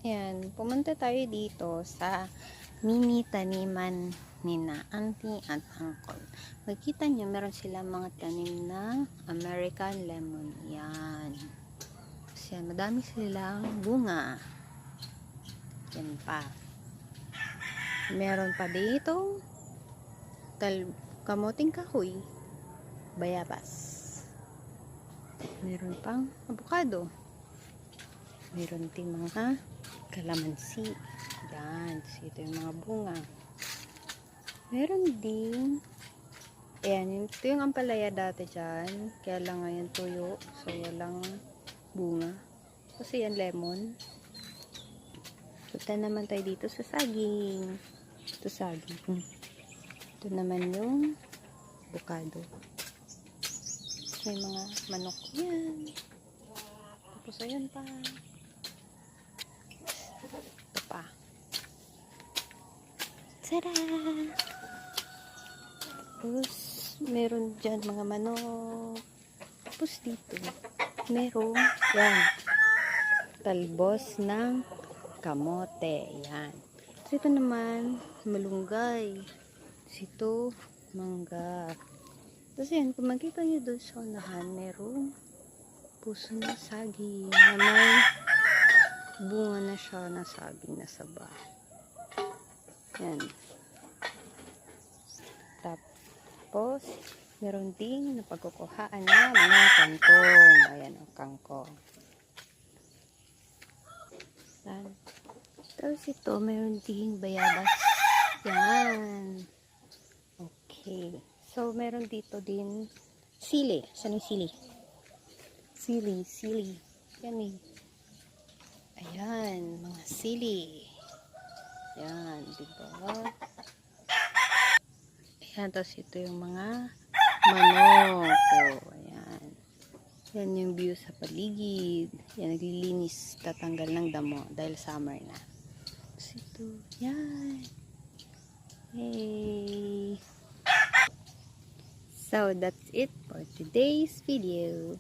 Ayan, pumunta tayo dito sa mini taniman ni na auntie at uncle. Makikita nyo, meron sila mga tanim na American lemon. Yan. Kasi madami silang bunga. Yan pa. Meron pa dito kamuting kahoy, bayabas. Meron pang avocado. Meron din mga kalamansi. Yan. Ito yung mga bunga. Meron din. Ayan. Ito yung ampalaya dati dyan. Kaya lang ngayon tuyo. So, walang bunga. Kasi yan lemon. Punta naman tayo dito sa saging. Ito saging. Ito naman yung avocado. May mga manok yan. Tapos ayun pa. Ito pa. Tada! Tapos meron dyan mga manok. Tapos dito meron yan. Talbos ng kamote. Yan. So ito naman malunggay. Ito mangga. Tapos yan, kung makita nyo doon sa unahan, merong puso na saging na may bunga na siya na saging na saba. Yan. Tapos, meron ding napagkukuhaan na mga kangkong. Ayan o, kangkong. Yan. Tapos ito, meron ding bayabas. Yan. Okay. So, meron dito din sili. Saan yung sili? Sili. Yan eh. Ayan, mga sili. Yan, diba? Ayan, tapos ito yung mga manok. O, ayan. Yan yung view sa paligid. Yan, naglilinis, tatanggal ng damo dahil summer na. Tapos ito, yan. Hey. So, that's it for today's video.